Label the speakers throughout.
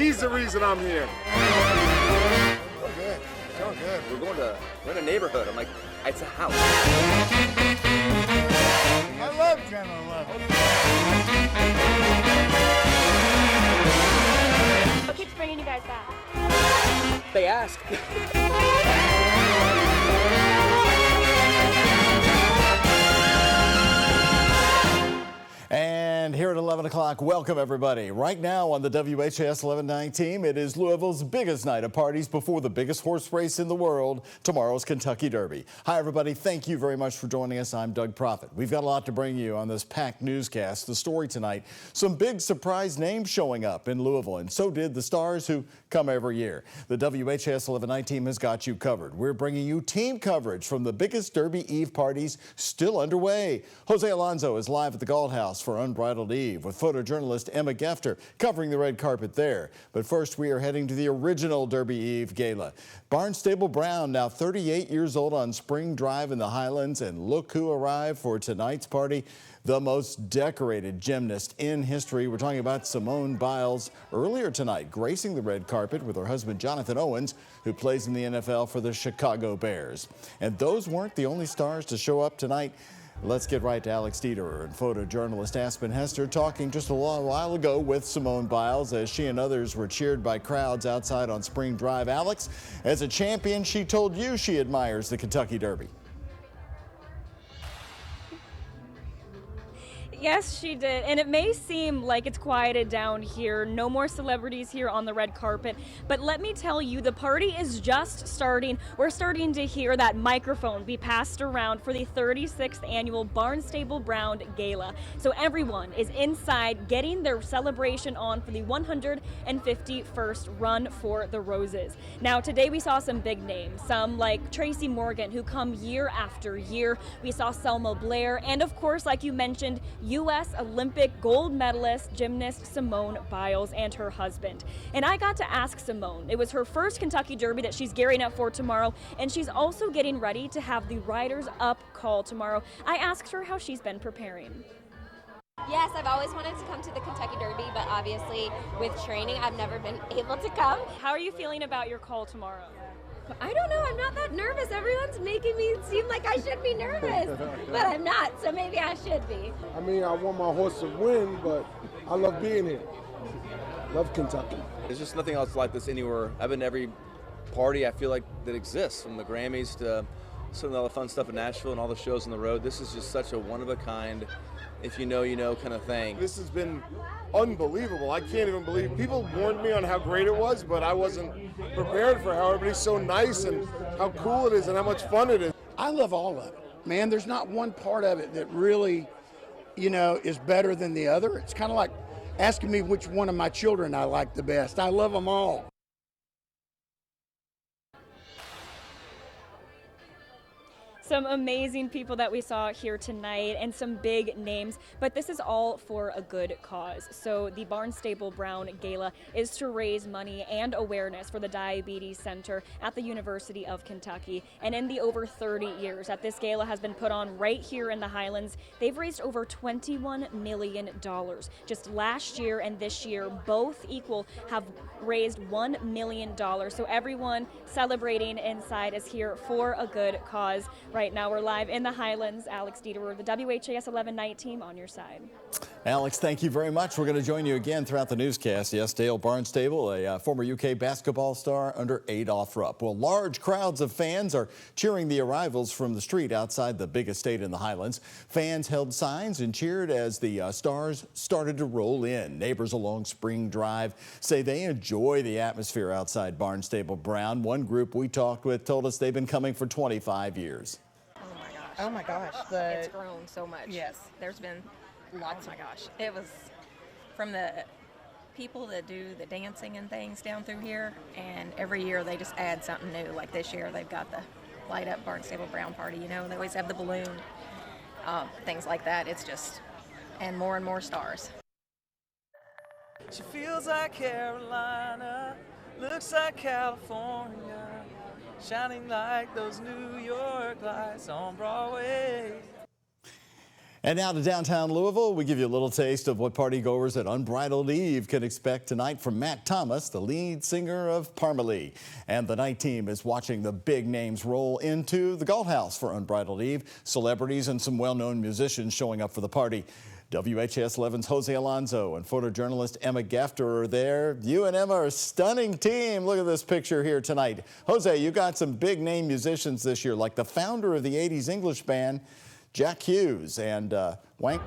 Speaker 1: He's the reason I'm here.
Speaker 2: Oh, good. So good.
Speaker 3: We're in a neighborhood. I'm like, it's a house.
Speaker 2: I love Channel 11.
Speaker 4: What keeps bringing you guys back?
Speaker 3: They ask.
Speaker 5: And here at 11 o'clock, welcome everybody. Right now on the WHAS 11-9 team, it is Louisville's biggest night of parties before the biggest horse race in the world, tomorrow's Kentucky Derby. Hi everybody, thank you very much for joining us. I'm Doug Proffitt. We've got a lot to bring you on this packed newscast. The story tonight, some big surprise names showing up in Louisville, and so did the stars who come every year. The WHAS 11-9 team has got you covered. We're bringing you team coverage from the biggest Derby Eve parties still underway. Jose Alonso is live at the Gala House for Unbridled Eve with photojournalist Emma Gefter covering the red carpet there. But first, we are heading to the original Derby Eve Gala. Barnstable Brown, now 38 years old, on Spring Drive in the Highlands, and look who arrived for tonight's party. The most decorated gymnast in history. We're talking about Simone Biles earlier tonight, gracing the red carpet with her husband Jonathan Owens, who plays in the NFL for the Chicago Bears. And those weren't the only stars to show up tonight. Let's get right to Alex Dieterer and photojournalist Aspen Hester talking just a long while ago with Simone Biles as she and others were cheered by crowds outside on Spring Drive. Alex, as a champion, she told you she admires the Kentucky Derby.
Speaker 4: Yes, she did. And it may seem like it's quieted down here. No more celebrities here on the red carpet. But let me tell you, the party is just starting. We're starting to hear that microphone be passed around for the 36th annual Barnstable Brown Gala. So everyone is inside getting their celebration on for the 151st Run for the Roses. Now, today we saw some big names, some like Tracy Morgan, who come year after year. We saw Selma Blair, and of course, like you mentioned, U.S. Olympic gold medalist gymnast Simone Biles and her husband. And I got to ask Simone. It was her first Kentucky Derby that she's gearing up for tomorrow, and she's also getting ready to have the Riders Up call tomorrow. I asked her how she's been preparing.
Speaker 6: Yes, I've always wanted to come to the Kentucky Derby, but obviously with training, I've never been able to come.
Speaker 4: How are you feeling about your call tomorrow?
Speaker 6: I don't know, I'm not that nervous. Everyone's making me seem like I should be nervous, but I'm not, so maybe I should be.
Speaker 1: I mean, I want my horse to win, but I love being here. Love Kentucky.
Speaker 3: There's just nothing else like this anywhere. I've been to every party I feel like that exists, from the Grammys to some of the other fun stuff in Nashville and all the shows on the road. This is just such a one-of-a-kind, if you know, you know kind of thing.
Speaker 1: This has been unbelievable. I can't even believe. People warned me on how great it was, but I wasn't prepared for how everybody's so nice and how cool it is and how much fun it is.
Speaker 7: I love all of it, man. There's not one part of it that really, you know, is better than the other. It's kind of like asking me which one of my children I like the best. I love them all.
Speaker 4: Some amazing people that we saw here tonight and some big names, but this is all for a good cause. So the Barnstable Brown Gala is to raise money and awareness for the Diabetes Center at the University of Kentucky. And in the over 30 years that this gala has been put on right here in the Highlands, they've raised over $21 million. Just last year and this year, both equal, have raised $1 million. So everyone celebrating inside is here for a good cause. Right now we're live in the Highlands. Alex Dieterer, the WHAS 11-night team on your side.
Speaker 5: Alex, thank you very much. We're going to join you again throughout the newscast. Yes, Dale Barnstable, a former UK basketball star under Adolph Rupp. Well, large crowds of fans are cheering the arrivals from the street outside the biggest state in the Highlands. Fans held signs and cheered as the stars started to roll in. Neighbors along Spring Drive say they enjoy the atmosphere outside Barnstable Brown. One group we talked with told us they've been coming for 25 years.
Speaker 8: Oh my gosh.
Speaker 6: It's grown so much.
Speaker 8: Yes, there's been lots. Oh my gosh. It was from the people that do the dancing and things down through here, and every year they just add something new. Like this year they've got the light up Barnstable Brown party, you know, they always have the balloon, things like that. It's just, and more stars.
Speaker 9: She feels like Carolina, looks like California, shining like those New York lights on Broadway.
Speaker 5: And now to downtown Louisville, we give you a little taste of what partygoers at Unbridled Eve can expect tonight from Matt Thomas, the lead singer of Parmalee. And the night team is watching the big names roll into the Gala House for Unbridled Eve. Celebrities and some well-known musicians showing up for the party. WHAS 11's Jose Alonso and photojournalist Emma Gafter are there. You and Emma are a stunning team. Look at this picture here tonight. Jose, you got some big name musicians this year, like the founder of the 80s English band, Jack Hughes, and Wank.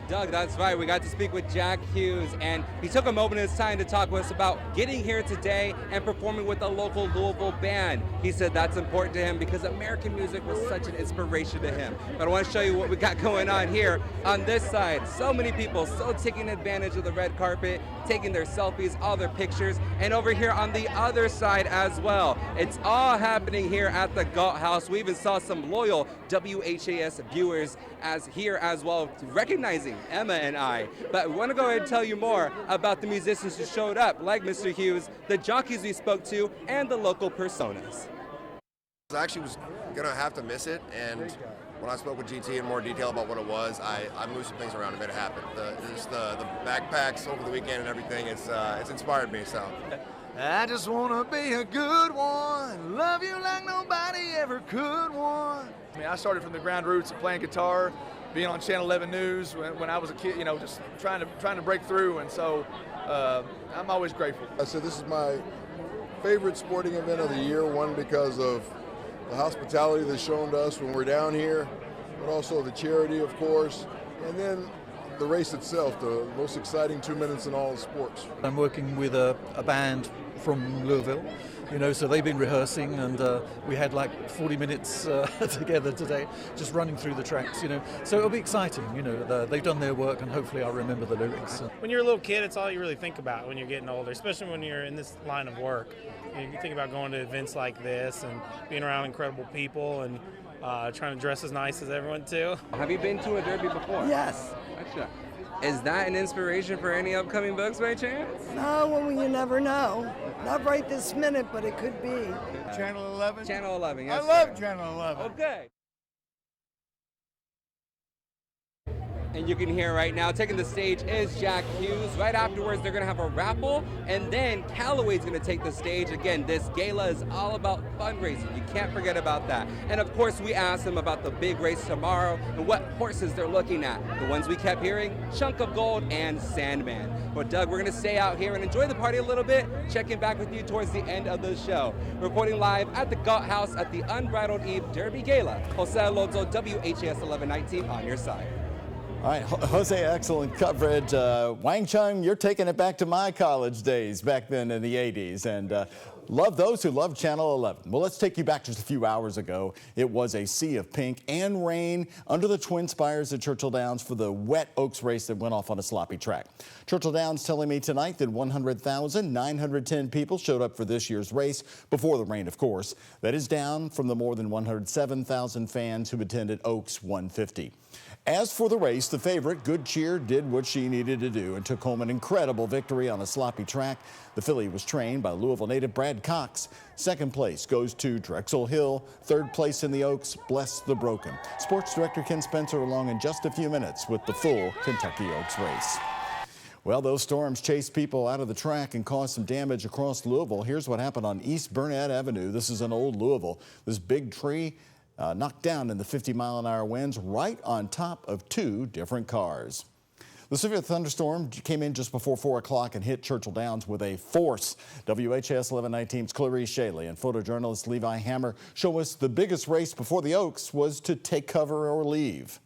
Speaker 10: Doug, that's right. We got to speak with Jack Hughes, and he took a moment of his time to talk with us about getting here today and performing with a local Louisville band. He said that's important to him because American music was such an inspiration to him. But I want to show you what we got going on here on this side. So many people so taking advantage of the red carpet, taking their selfies, all their pictures, and over here on the other side as well. It's all happening here at the Gala House. We even saw some loyal WHAS viewers here as well, recognizing Emma and I. But we want to go ahead and tell you more about the musicians who showed up, like Mr. Hughes, the jockeys we spoke to, and the local personas.
Speaker 11: I actually was going to have to miss it, and when I spoke with GT in more detail about what it was, I moved some things around to make it happen. The backpacks over the weekend and everything, it's inspired me, so.
Speaker 9: I just want to be a good one, love you like nobody ever could one. I mean, I started from the ground roots of playing guitar, being on Channel 11 News when I was a kid, just trying to break through, and so I'm always grateful.
Speaker 1: So this is my favorite sporting event of the year, one because of the hospitality that's shown to us when we're down here, but also the charity, of course, and then the race itself, the most exciting 2 minutes in all of sports.
Speaker 12: I'm working with a band from Louisville, so they've been rehearsing, and we had like 40 minutes together today, just running through the tracks, So it'll be exciting, they've done their work, and hopefully I'll remember the lyrics.
Speaker 13: When you're a little kid, it's all you really think about when you're getting older, especially when you're in this line of work. You think about going to events like this and being around incredible people and trying to dress as nice as everyone too.
Speaker 10: Have you been to a derby before?
Speaker 14: Yes.
Speaker 10: Gotcha. Is that an inspiration for any upcoming books by chance?
Speaker 14: No, well, you never know. Not right this minute, but it could be.
Speaker 2: Channel 11?
Speaker 10: Channel 11, yes,
Speaker 2: I love
Speaker 10: sir.
Speaker 2: Channel 11.
Speaker 10: Okay. And you can hear right now, taking the stage is Jack Hughes. Right afterwards, they're gonna have a raffle, and then Callaway's gonna take the stage. Again, this gala is all about fundraising. You can't forget about that. And of course, we asked them about the big race tomorrow and what horses they're looking at. The ones we kept hearing, Chunk of Gold and Sandman. But Doug, we're gonna stay out here and enjoy the party a little bit, checking back with you towards the end of the show. Reporting live at the Gala House at the Unbridled Eve Derby Gala. Jose Alonso, WHAS 1119 on your side.
Speaker 5: All right, Jose, excellent coverage. Wang Chung, you're taking it back to my college days back then in the 80s, and love those who love Channel 11. Well, let's take you back just a few hours ago. It was a sea of pink and rain under the Twin Spires at Churchill Downs for the Wet Oaks race that went off on a sloppy track. Churchill Downs telling me tonight that 100,910 people showed up for this year's race, before the rain, of course. That is down from the more than 107,000 fans who attended Oaks 150. As for the race, the favorite, Good Cheer, did what she needed to do and took home an incredible victory on a sloppy track. The filly was trained by Louisville native Brad Cox. Second place goes to Drexel Hill. Third place in the Oaks, Bless the Broken. Sports Director Ken Spencer along in just a few minutes with the full Kentucky Oaks race. Well, those storms chased people out of the track and caused some damage across Louisville. Here's what happened on East Burnett Avenue. This is in Old Louisville. This big tree knocked down in the 50-mile-an-hour winds right on top of two different cars. The severe thunderstorm came in just before 4 o'clock and hit Churchill Downs with a force. WHAS 1119's Clarice Shaley and photojournalist Levi Hammer show us the biggest race before the Oaks was to take cover or leave.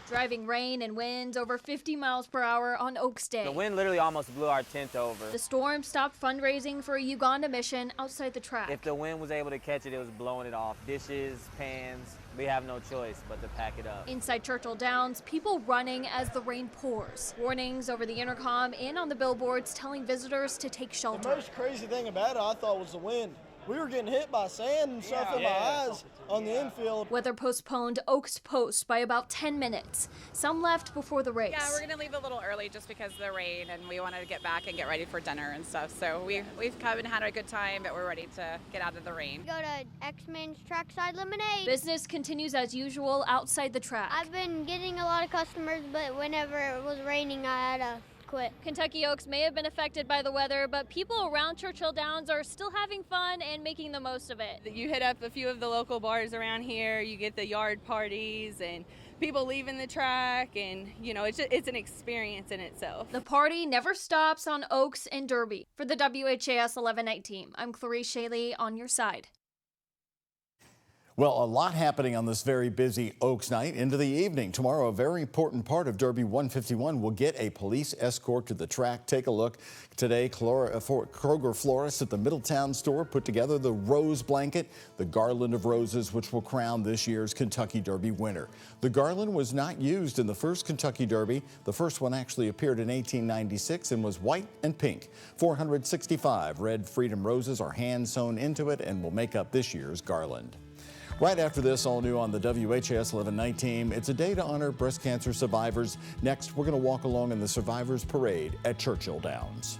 Speaker 15: Driving rain and winds over 50 miles per hour on Oaks Day.
Speaker 16: The wind literally almost blew our tent over.
Speaker 15: The storm stopped fundraising for a Uganda mission outside the track.
Speaker 16: If the wind was able to catch it, it was blowing it off. Dishes, pans, we have no choice but to pack it up.
Speaker 15: Inside Churchill Downs, people running as the rain pours. Warnings over the intercom and on the billboards telling visitors to take shelter.
Speaker 17: The most crazy thing about it, I thought, was the wind. we were getting hit by sand and stuff in my eyes on the infield.
Speaker 15: Weather postponed Oaks Post by about 10 minutes. Some left before the race.
Speaker 18: Yeah, we're going to leave a little early just because of the rain, and we wanted to get back and get ready for dinner and stuff. So we've come and had a good time, but we're ready to get out of the rain.
Speaker 19: Go to X-Men's Trackside Lemonade.
Speaker 15: Business continues as usual outside the track.
Speaker 19: I've been getting a lot of customers, but whenever it was raining, I had to quit.
Speaker 15: Kentucky Oaks may have been affected by the weather, but people around Churchill Downs are still having fun and making the most of it.
Speaker 20: You hit up a few of the local bars around here, you get the yard parties and people leaving the track, and it's an experience in itself.
Speaker 15: The party never stops on Oaks and Derby. For the WHAS 11 Night Team, I'm Clarice Shaley on your side.
Speaker 5: Well, a lot happening on this very busy Oaks night into the evening. Tomorrow, a very important part of Derby 151 will get a police escort to the track. Take a look. Today, Kroger florists at the Middletown store put together the rose blanket, the garland of roses, which will crown this year's Kentucky Derby winner. The garland was not used in the first Kentucky Derby. The first one actually appeared in 1896 and was white and pink. 465 red Freedom roses are hand sewn into it and will make up this year's garland. Right after this, all new on the WHAS 11 Night Team, it's a day to honor breast cancer survivors. Next, we're going to walk along in the Survivors Parade at Churchill Downs.